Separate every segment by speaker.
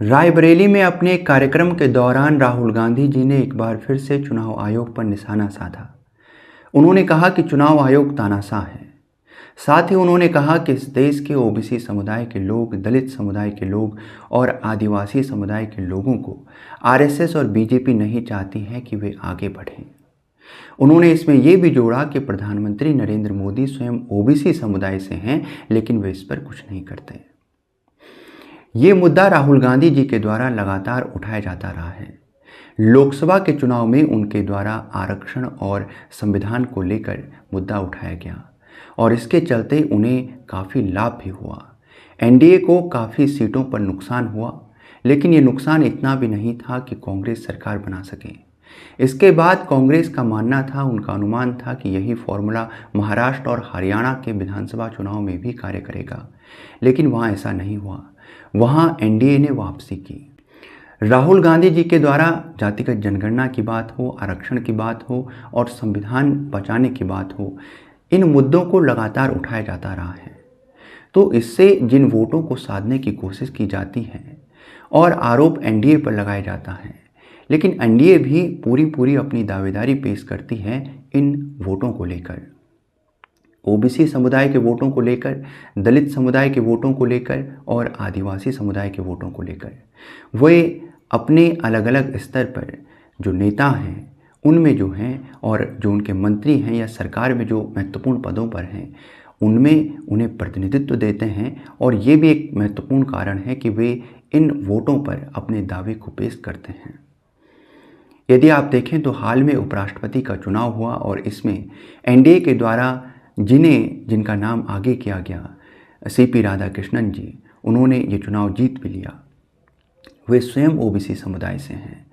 Speaker 1: रायबरेली में अपने कार्यक्रम के दौरान राहुल गांधी जी ने एक बार फिर से चुनाव आयोग पर निशाना साधा। उन्होंने कहा कि चुनाव आयोग तानाशाह है। साथ ही उन्होंने कहा कि इस देश के ओबीसी समुदाय के लोग, दलित समुदाय के लोग और आदिवासी समुदाय के लोगों को आरएसएस और बीजेपी नहीं चाहती है कि वे आगे बढ़ें। उन्होंने इसमें यह भी जोड़ा कि प्रधानमंत्री नरेंद्र मोदी स्वयं ओबीसी समुदाय से हैं, लेकिन वे इस पर कुछ नहीं करते। ये मुद्दा राहुल गांधी जी के द्वारा लगातार उठाया जाता रहा है। लोकसभा के चुनाव में उनके द्वारा आरक्षण और संविधान को लेकर मुद्दा उठाया गया और इसके चलते उन्हें काफ़ी लाभ भी हुआ। एनडीए को काफ़ी सीटों पर नुकसान हुआ, लेकिन ये नुकसान इतना भी नहीं था कि कांग्रेस सरकार बना सके। इसके बाद कांग्रेस का मानना था, उनका अनुमान था कि यही फॉर्मूला महाराष्ट्र और हरियाणा के विधानसभा चुनाव में भी कार्य करेगा, लेकिन वहाँ ऐसा नहीं हुआ। वहाँ एनडीए ने वापसी की। राहुल गांधी जी के द्वारा जातिगत जनगणना की बात हो, आरक्षण की बात हो और संविधान बचाने की बात हो, इन मुद्दों को लगातार उठाया जाता रहा है। तो इससे जिन वोटों को साधने की कोशिश की जाती है और आरोप एनडीए पर लगाया जाता है, लेकिन एनडीए भी पूरी अपनी दावेदारी पेश करती है इन वोटों को लेकर। ओबीसी समुदाय के वोटों को लेकर, दलित समुदाय के वोटों को लेकर और आदिवासी समुदाय के वोटों को लेकर वे अपने अलग अलग स्तर पर जो नेता हैं उनमें जो हैं और जो उनके मंत्री हैं या सरकार में जो महत्वपूर्ण पदों पर हैं उनमें उन्हें प्रतिनिधित्व देते हैं। और ये भी एक महत्वपूर्ण कारण है कि वे इन वोटों पर अपने दावे को पेश करते हैं। यदि आप देखें तो हाल में उपराष्ट्रपति का चुनाव हुआ और इसमें एनडीए के द्वारा जिनका नाम आगे किया गया, सीपी राधाकृष्णन जी, उन्होंने ये चुनाव जीत भी लिया। वे स्वयं ओबीसी समुदाय से हैं।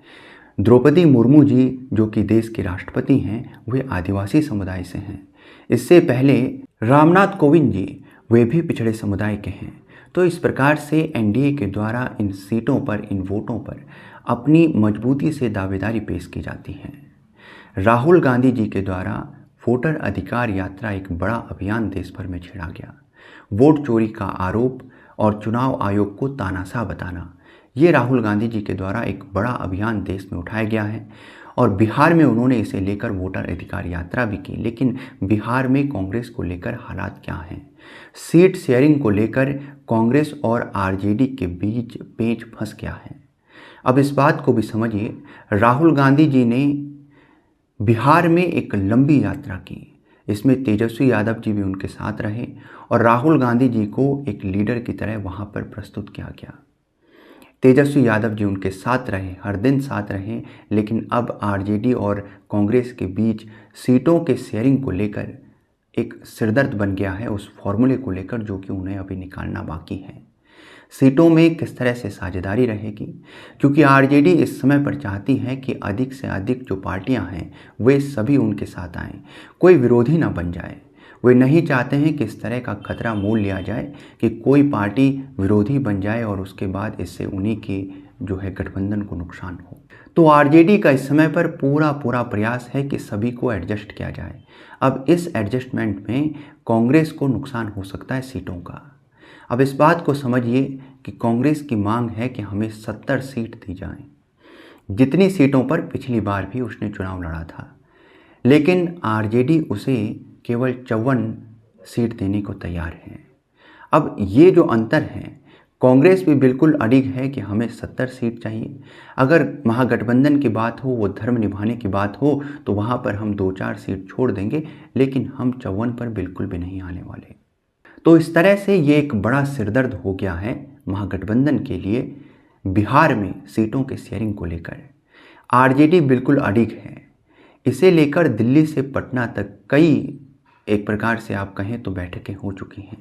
Speaker 1: द्रौपदी मुर्मू जी जो कि देश के राष्ट्रपति हैं, वे आदिवासी समुदाय से हैं। इससे पहले रामनाथ कोविंद जी, वे भी पिछड़े समुदाय के हैं। तो इस प्रकार से एनडीए के द्वारा इन सीटों पर, इन वोटों पर अपनी मजबूती से दावेदारी पेश की जाती है। राहुल गांधी जी के द्वारा वोटर अधिकार यात्रा एक बड़ा अभियान देश भर में छेड़ा गया। वोट चोरी का आरोप और चुनाव आयोग को तानाशाह बताना, ये राहुल गांधी जी के द्वारा एक बड़ा अभियान देश में उठाया गया है। और बिहार में उन्होंने इसे लेकर वोटर अधिकार यात्रा भी की। लेकिन बिहार में कांग्रेस को लेकर हालात क्या हैं? सीट शेयरिंग को लेकर कांग्रेस और आरजेडी के बीच पेच फंस गया है। अब इस बात को भी समझिए, राहुल गांधी जी ने बिहार में एक लंबी यात्रा की। इसमें तेजस्वी यादव जी भी उनके साथ रहे और राहुल गांधी जी को एक लीडर की तरह वहाँ पर प्रस्तुत किया गया। तेजस्वी यादव जी उनके साथ रहे, हर दिन साथ रहे। लेकिन अब आरजेडी और कांग्रेस के बीच सीटों के शेयरिंग को लेकर एक सिरदर्द बन गया है, उस फॉर्मूले को लेकर जो कि उन्हें अभी निकालना बाकी है। सीटों में किस तरह से साझेदारी रहेगी, क्योंकि आरजेडी इस समय पर चाहती है कि अधिक से अधिक जो पार्टियां हैं वे सभी उनके साथ आएं, कोई विरोधी ना बन जाए। वे नहीं चाहते हैं कि इस तरह का खतरा मोल लिया जाए कि कोई पार्टी विरोधी बन जाए और उसके बाद इससे उन्हीं के जो है गठबंधन को नुकसान हो। तो आरजेडी का इस समय पर पूरा प्रयास है कि सभी को एडजस्ट किया जाए। अब इस एडजस्टमेंट में कांग्रेस को नुकसान हो सकता है सीटों का। अब इस बात को समझिए कि कांग्रेस की मांग है कि हमें 70 सीट दी जाएं, जितनी सीटों पर पिछली बार भी उसने चुनाव लड़ा था। लेकिन आरजेडी उसे केवल 54 सीट देने को तैयार है। अब ये जो अंतर है, कांग्रेस भी बिल्कुल अडिग है कि हमें 70 सीट चाहिए। अगर महागठबंधन की बात हो, वो धर्म निभाने की बात हो, तो वहाँ पर हम 2-4 सीट छोड़ देंगे, लेकिन हम 54 पर बिल्कुल भी नहीं आने वाले। तो इस तरह से ये एक बड़ा सिरदर्द हो गया है महागठबंधन के लिए बिहार में सीटों के शेयरिंग को लेकर। आरजेडी बिल्कुल अडिग है। इसे लेकर दिल्ली से पटना तक कई, एक प्रकार से आप कहें तो बैठकें हो चुकी हैं,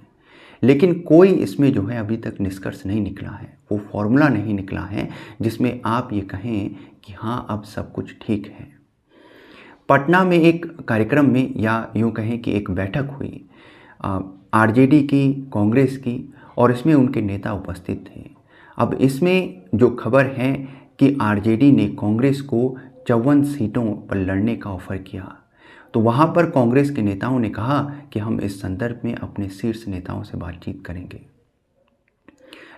Speaker 1: लेकिन कोई इसमें जो है अभी तक निष्कर्ष नहीं निकला है। वो फॉर्मूला नहीं निकला है जिसमें आप ये कहें कि हाँ अब सब कुछ ठीक है। पटना में एक कार्यक्रम में, या यूँ कहें कि एक बैठक हुई आरजेडी की, कांग्रेस की, और इसमें उनके नेता उपस्थित थे। अब इसमें जो खबर है कि आरजेडी ने कांग्रेस को 54 सीटों पर लड़ने का ऑफर किया, तो वहाँ पर कांग्रेस के नेताओं ने कहा कि हम इस संदर्भ में अपने शीर्ष नेताओं से बातचीत करेंगे।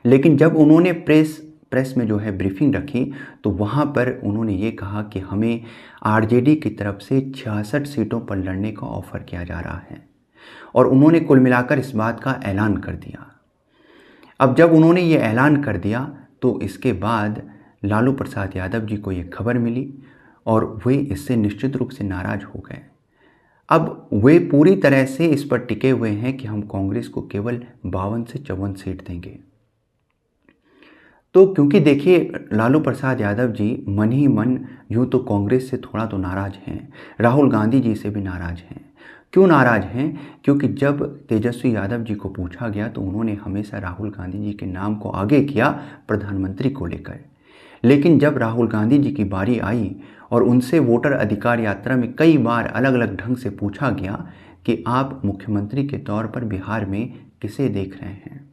Speaker 1: लेकिन जब उन्होंने प्रेस प्रेस में जो है ब्रीफिंग रखी तो वहाँ पर उन्होंने ये कहा कि हमें आरजेडी की तरफ से 66 सीटों पर लड़ने का ऑफ़र किया जा रहा है और उन्होंने कुल मिलाकर इस बात का ऐलान कर दिया। अब जब उन्होंने ये ऐलान कर दिया तो इसके बाद लालू प्रसाद यादव जी को ये खबर मिली और वे इससे निश्चित रूप से नाराज़ हो गए। अब वे पूरी तरह से इस पर टिके हुए हैं कि हम कांग्रेस को केवल 52 से 54 सीट देंगे। तो क्योंकि देखिए लालू प्रसाद यादव जी मन ही मन यूँ तो कांग्रेस से थोड़ा तो नाराज़ हैं, राहुल गांधी जी से भी नाराज़ हैं। क्यों नाराज़ हैं? क्योंकि जब तेजस्वी यादव जी को पूछा गया तो उन्होंने हमेशा राहुल गांधी जी के नाम को आगे किया प्रधानमंत्री को लेकर, लेकिन जब राहुल गांधी जी की बारी आई और उनसे वोटर अधिकार यात्रा में कई बार अलग अलग ढंग से पूछा गया कि आप मुख्यमंत्री के तौर पर बिहार में किसे देख रहे हैं,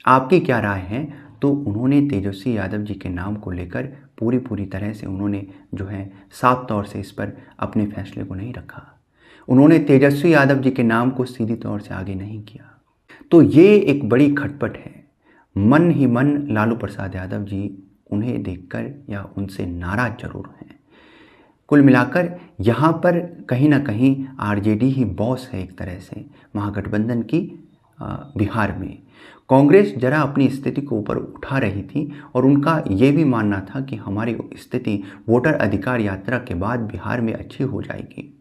Speaker 1: आपकी क्या राय है, तो उन्होंने तेजस्वी यादव जी के नाम को लेकर पूरी तरह से उन्होंने जो है साफ तौर से इस पर अपने फैसले को नहीं रखा। उन्होंने तेजस्वी यादव जी के नाम को सीधी तौर से आगे नहीं किया। तो ये एक बड़ी खटपट है। मन ही मन लालू प्रसाद यादव जी उन्हें देखकर या उनसे नाराज जरूर हैं। कुल मिलाकर यहाँ पर कहीं ना कहीं आरजेडी ही बॉस है एक तरह से महागठबंधन की बिहार में। कांग्रेस जरा अपनी स्थिति को ऊपर उठा रही थी और उनका ये भी मानना था कि हमारी स्थिति वोटर अधिकार यात्रा के बाद बिहार में अच्छी हो जाएगी।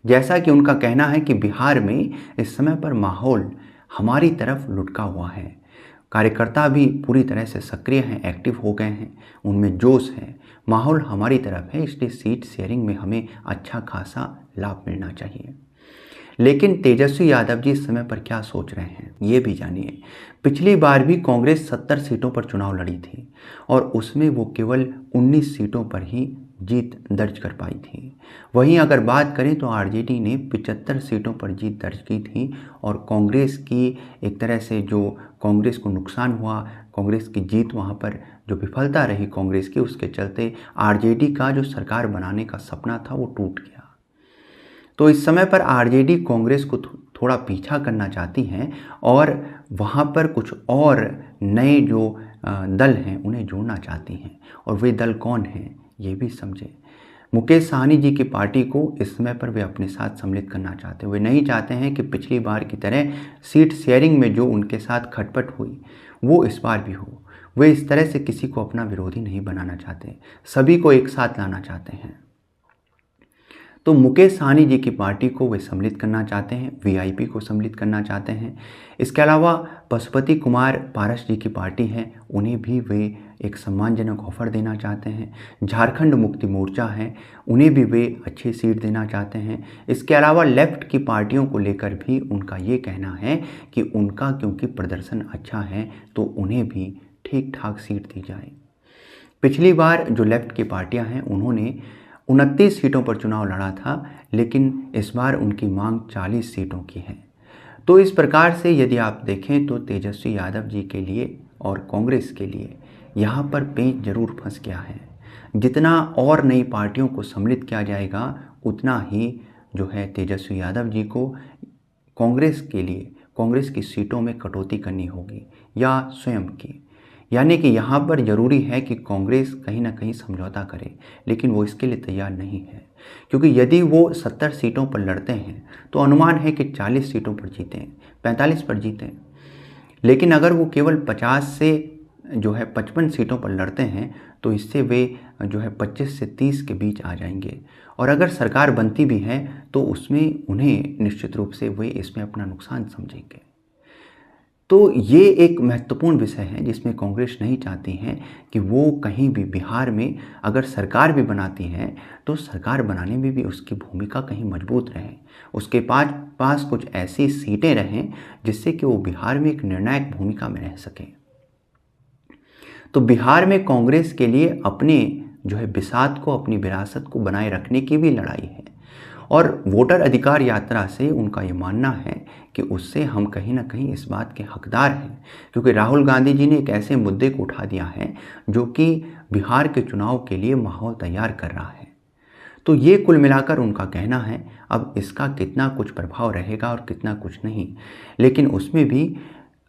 Speaker 1: जैसा कि उनका कहना है कि बिहार में इस समय पर माहौल हमारी तरफ लुढ़का हुआ है, कार्यकर्ता भी पूरी तरह से सक्रिय हैं, एक्टिव हो गए हैं, उनमें जोश है, माहौल हमारी तरफ है, इसलिए सीट शेयरिंग में हमें अच्छा खासा लाभ मिलना चाहिए। लेकिन तेजस्वी यादव जी इस समय पर क्या सोच रहे हैं ये भी जानिए। पिछली बार भी कांग्रेस 70 सीटों पर चुनाव लड़ी थी और उसमें वो केवल 19 सीटों पर ही जीत दर्ज कर पाई थी। वहीं अगर बात करें तो आरजेडी ने 75 सीटों पर जीत दर्ज की थी और कांग्रेस की एक तरह से जो कांग्रेस को नुकसान हुआ, कांग्रेस की जीत वहाँ पर जो विफलता रही कांग्रेस की, उसके चलते आरजेडी का जो सरकार बनाने का सपना था वो टूट गया। तो इस समय पर आरजेडी कांग्रेस को थोड़ा पीछा करना चाहती हैं और वहाँ पर कुछ और नए जो दल हैं उन्हें जोड़ना चाहती हैं। और वे दल कौन हैं ये भी समझें। मुकेश सहनी जी की पार्टी को इस समय पर वे अपने साथ सम्मिलित करना चाहते हैं। वे नहीं चाहते हैं कि पिछली बार की तरह सीट शेयरिंग में जो उनके साथ खटपट हुई वो इस बार भी हो। वे इस तरह से किसी को अपना विरोधी नहीं बनाना चाहते, सभी को एक साथ लाना चाहते हैं। तो मुकेश सहनी जी की पार्टी को वे सम्मिलित करना चाहते हैं, वीआईपी को सम्मिलित करना चाहते हैं। इसके अलावा पशुपति कुमार पारस जी की पार्टी है, उन्हें भी वे एक सम्मानजनक ऑफर देना चाहते हैं। झारखंड मुक्ति मोर्चा है, उन्हें भी वे अच्छी सीट देना चाहते हैं। इसके अलावा लेफ्ट की पार्टियों को लेकर भी उनका ये कहना है कि उनका क्योंकि प्रदर्शन अच्छा है तो उन्हें भी ठीक ठाक सीट दी जाए। पिछली बार जो लेफ्ट की पार्टियां हैं उन्होंने 29 सीटों पर चुनाव लड़ा था, लेकिन इस बार उनकी मांग 40 सीटों की है। तो इस प्रकार से यदि आप देखें तो तेजस्वी यादव जी के लिए और कांग्रेस के लिए यहाँ पर पेंच जरूर फंस गया है। जितना और नई पार्टियों को सम्मिलित किया जाएगा उतना ही जो है तेजस्वी यादव जी को कांग्रेस के लिए कांग्रेस की सीटों में कटौती करनी होगी या स्वयं की। यानी कि यहाँ पर ज़रूरी है कि कांग्रेस कहीं ना कहीं समझौता करे, लेकिन वो इसके लिए तैयार नहीं है। क्योंकि यदि वो 70 सीटों पर लड़ते हैं तो अनुमान है कि 40 सीटों पर जीतें, 45 पर जीतें। लेकिन अगर वो केवल 50 से जो है 55 सीटों पर लड़ते हैं तो इससे वे जो है 25 से 30 के बीच आ जाएंगे। और अगर सरकार बनती भी है तो उसमें उन्हें निश्चित रूप से वे इसमें अपना नुकसान समझेंगे। तो ये एक महत्वपूर्ण विषय है जिसमें कांग्रेस नहीं चाहती है कि वो कहीं भी बिहार में अगर सरकार भी बनाती है तो सरकार बनाने में भी उसकी भूमिका कहीं मजबूत रहे, उसके पास कुछ ऐसी सीटें रहें जिससे कि वो बिहार में एक निर्णायक भूमिका में रह सके। तो बिहार में कांग्रेस के लिए अपने जो है बिसात को, अपनी विरासत को बनाए रखने की भी लड़ाई है और वोटर अधिकार यात्रा से उनका ये मानना है कि उससे हम कहीं ना कहीं इस बात के हकदार हैं, क्योंकि राहुल गांधी जी ने एक ऐसे मुद्दे को उठा दिया है जो कि बिहार के चुनाव के लिए माहौल तैयार कर रहा है। तो ये कुल मिलाकर उनका कहना है। अब इसका कितना कुछ प्रभाव रहेगा और कितना कुछ नहीं, लेकिन उसमें भी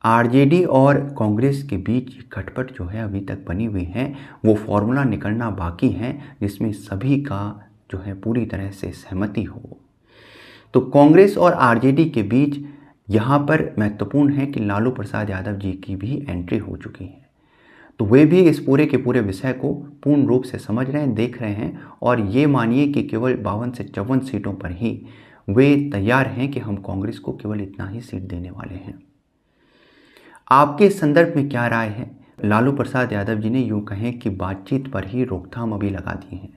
Speaker 1: आरजेडी और कांग्रेस के बीच खटपट जो है अभी तक बनी हुई है, वो फॉर्मूला निकलना बाकी है जिसमें सभी का जो है पूरी तरह से सहमति हो। तो कांग्रेस और आरजेडी के बीच यहाँ पर महत्वपूर्ण है कि लालू प्रसाद यादव जी की भी एंट्री हो चुकी है, तो वे भी इस पूरे के पूरे विषय को पूर्ण रूप से समझ रहे हैं, देख रहे हैं और ये मानिए कि केवल 52 से 54 सीटों पर ही वे तैयार हैं कि हम कांग्रेस को केवल इतना ही सीट देने वाले हैं। आपके इस संदर्भ में क्या राय है? लालू प्रसाद यादव जी ने यूँ कहें कि बातचीत पर ही रोकथाम अभी लगा दी है,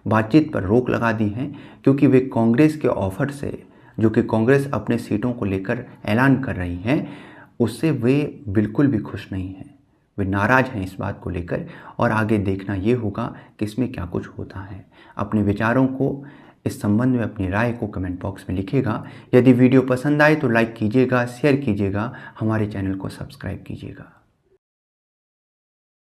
Speaker 1: बातचीत पर रोक लगा दी है, क्योंकि वे कांग्रेस के ऑफर से, जो कि कांग्रेस अपने सीटों को लेकर ऐलान कर रही है, उससे वे बिल्कुल भी खुश नहीं हैं। वे नाराज़ हैं इस बात को लेकर और आगे देखना ये होगा कि इसमें क्या कुछ होता है। अपने विचारों को इस संबंध में, अपनी राय को कमेंट बॉक्स में लिखिएगा। यदि वीडियो पसंद आए तो लाइक कीजिएगा, शेयर कीजिएगा, हमारे चैनल को सब्सक्राइब कीजिएगा।